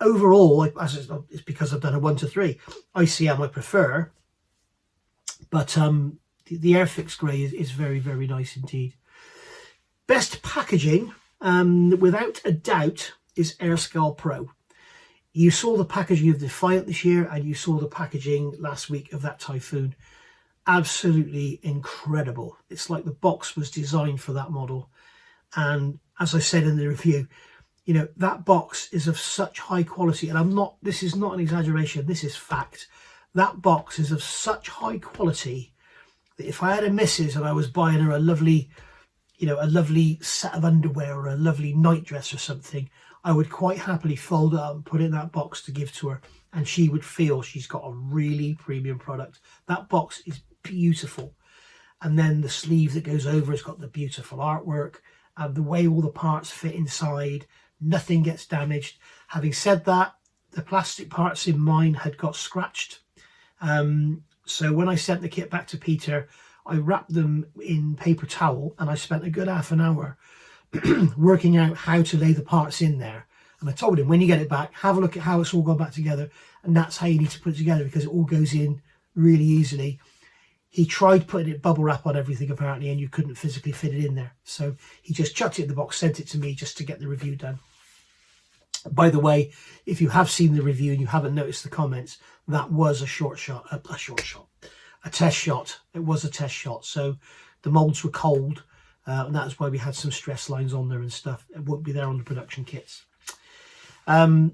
Speaker 1: Overall, it's because I've done a 1 to 3. ICM I prefer, but the Airfix grey is very, very nice indeed. Best packaging, without a doubt, is AirScale Pro. You saw the packaging of the Defiant this year, and you saw the packaging last week of that Typhoon. Absolutely incredible. It's like the box was designed for that model. And as I said in the review, you know, that box is of such high quality, and this is not an exaggeration, this is fact. That box is of such high quality that if I had a missus and I was buying her a lovely, you know, a lovely set of underwear or a lovely nightdress or something, I would quite happily fold it up and put it in that box to give to her, and she would feel she's got a really premium product. That box is beautiful. And then the sleeve that goes over, it's got the beautiful artwork, and the way all the parts fit inside, nothing gets damaged. Having said that, the plastic parts in mine had got scratched. So when I sent the kit back to Peter, I wrapped them in paper towel, and I spent a good half an hour working out how to lay the parts in there. And I told him, when you get it back, have a look at how it's all gone back together, and that's how you need to put it together, because it all goes in really easily. He tried putting it bubble wrap on everything apparently, and you couldn't physically fit it in there, so he just chucked it in the box, sent it to me just to get the review done. By the way, if you have seen the review and you haven't noticed the comments, that was a test shot. It was a test shot, so the molds were cold, and that's why we had some stress lines on there and stuff. It won't be there on the production kits. So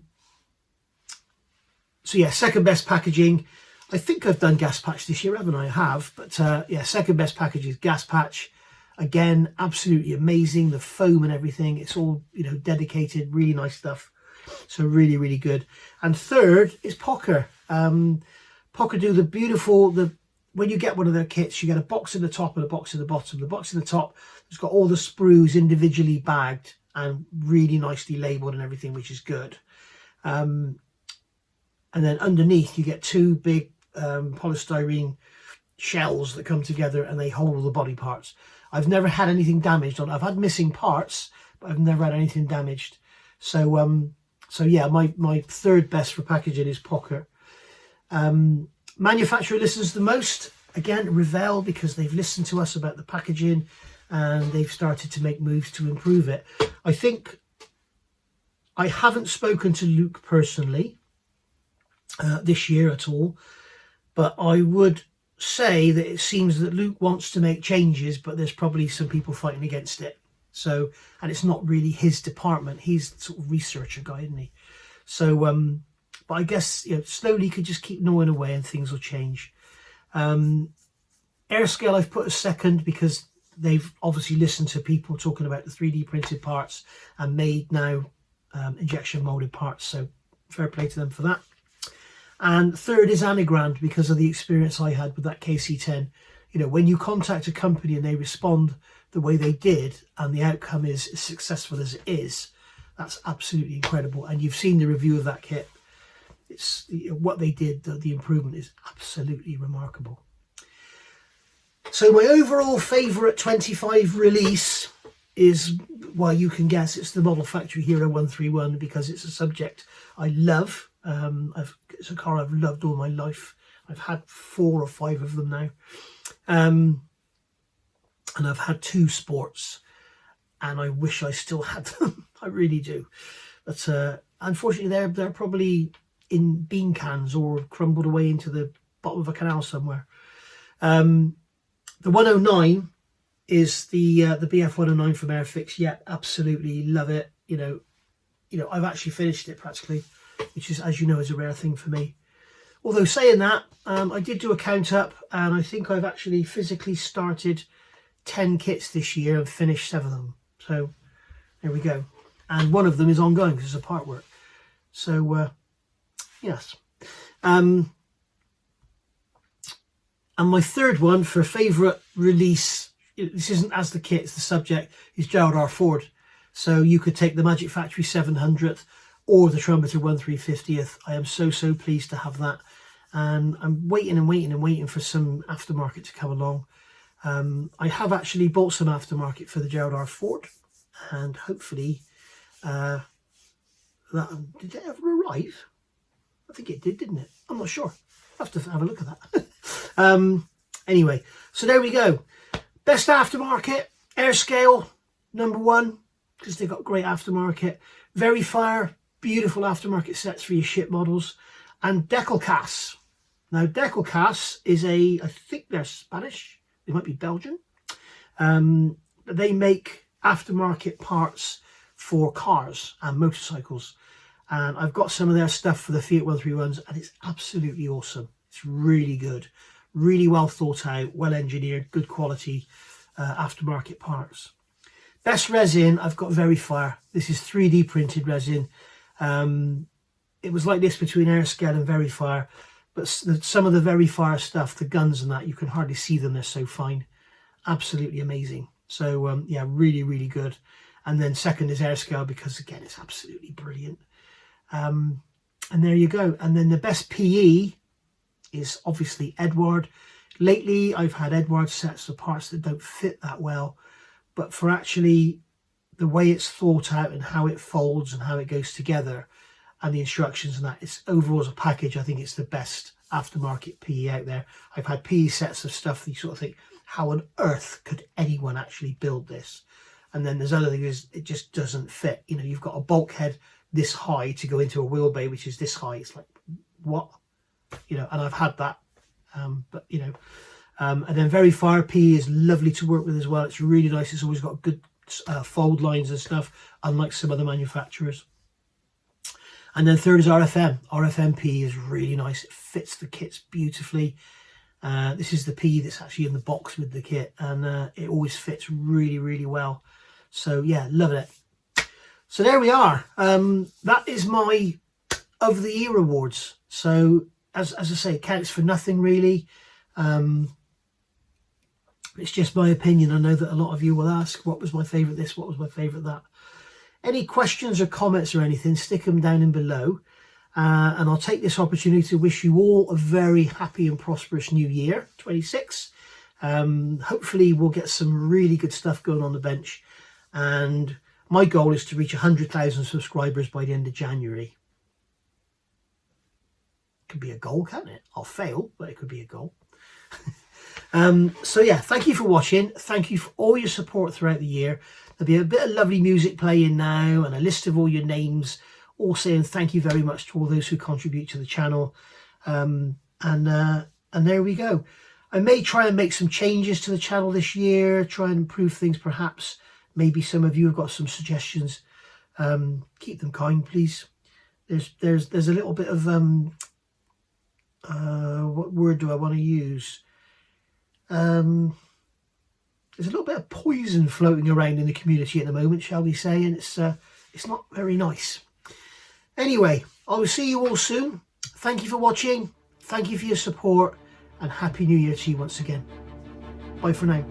Speaker 1: yeah, second best packaging. I think I've done gas patch this year, haven't I? I have, but yeah, second best package is gas patch. Again, absolutely amazing. The foam and everything, it's all, you know, dedicated, really nice stuff. So really, really good. And third is Pocker. Pocker do the beautiful, when you get one of their kits, you get a box in the top and a box in the bottom. The box in the top has got all the sprues individually bagged and really nicely labelled and everything, which is good. And then underneath you get two big polystyrene shells that come together, and they hold all the body parts. I've never had anything damaged on it. I've had missing parts, but I've never had anything damaged. So so yeah, my third best for packaging is Pocker. Manufacturer listens the most, again, Revell, because they've listened to us about the packaging and they've started to make moves to improve it. I think I haven't spoken to Luke personally this year at all, but I would say that it seems that Luke wants to make changes, but there's probably some people fighting against it. So, and it's not really his department. He's the sort of researcher guy, isn't he? So, but I guess, you know, slowly you could just keep gnawing away and things will change. AirScale I've put as second because they've obviously listened to people talking about the 3D printed parts and made now injection molded parts. So fair play to them for that. And third is Anagrand, because of the experience I had with that KC10. You know, when you contact a company and they respond the way they did and the outcome is as successful as it is, that's absolutely incredible. And you've seen the review of that kit. It's what they did, the improvement is absolutely remarkable. So my overall favourite 25 release is, well, you can guess, it's the Model Factory Hero 131, because it's a subject I love. It's a car I've loved all my life. I've had 4 or 5 of them now. And I've had 2 sports, and I wish I still had them. I really do. But unfortunately, they're probably in bean cans or crumbled away into the bottom of a canal somewhere. The 109 is the BF 109 from Airfix. Yeah, absolutely love it. You know, I've actually finished it practically, which is, as you know, is a rare thing for me. Although saying that, I did do a count up, and I think I've actually physically started 10 kits this year and finished 7 of them. So there we go. And one of them is ongoing because it's a part work. So yes. And my third one for favourite release, this isn't as the kit, it's the subject, is Gerald R. Ford. So you could take the Magic Factory 700th or the Trumpeter 1350th. I am so pleased to have that. And I'm waiting and waiting and waiting for some aftermarket to come along. I have actually bought some aftermarket for the Gerald R. Ford, and hopefully did it ever arrive? I think it did, didn't it? I'm not sure. I'll have to have a look at that. Anyway, so there we go. Best aftermarket, Airscale, #1, because they've got great aftermarket. Verifire, beautiful aftermarket sets for your ship models. And Decalcas. Now, Decalcas is I think they're Spanish. They might be Belgian. But they make aftermarket parts for cars and motorcycles. And I've got some of their stuff for the Fiat 131s, and it's absolutely awesome. It's really good. Really well thought out, well engineered, good quality aftermarket parts. Best resin, I've got Verifire. This is 3D printed resin. It was like this between Airscale and Verifire, but some of the Verifire stuff, the guns and that, you can hardly see them, they're so fine. Absolutely amazing. So yeah, really good. And then second is Airscale, because again, it's absolutely brilliant. And there you go. And then the best PE is obviously Edward. Lately I've had Edward sets for parts that don't fit that well, but for actually the way it's thought out and how it folds and how it goes together and the instructions and that, it's overall as a package, I think it's the best aftermarket PE out there. I've had PE sets of stuff that you sort of think, how on earth could anyone actually build this? And then there's other things, it just doesn't fit. You know, you've got a bulkhead this high to go into a wheel bay which is this high. It's like, what? You know, and I've had that. But you know, and then Verifire PE is lovely to work with as well. It's really nice. It's always got good fold lines and stuff, unlike some other manufacturers. And then third is RFM. RFM PE is really nice. It fits the kits beautifully. This is the PE that's actually in the box with the kit, and it always fits really well. So yeah, loving it. So there we are. That is my of the year awards. So as I say, it counts for nothing really. It's just my opinion. I know that a lot of you will ask, what was my favourite this, what was my favourite that? Any questions or comments or anything, stick them down in below. And I'll take this opportunity to wish you all a very happy and prosperous new year, 26. Hopefully we'll get some really good stuff going on the bench. And my goal is to reach 100,000 subscribers by the end of January. Could be a goal, can't it? I'll fail, but it could be a goal. So yeah, thank you for watching. Thank you for all your support throughout the year. There'll be a bit of lovely music playing now and a list of all your names, all saying thank you very much to all those who contribute to the channel. And there we go. I may try and make some changes to the channel this year, try and improve things perhaps. Maybe some of you have got some suggestions. Keep them kind, please. There's a little bit of what word do I want to use? There's a little bit of poison floating around in the community at the moment, shall we say, and it's not very nice. Anyway, I will see you all soon. Thank you for watching. Thank you for your support, and Happy New Year to you once again. Bye for now.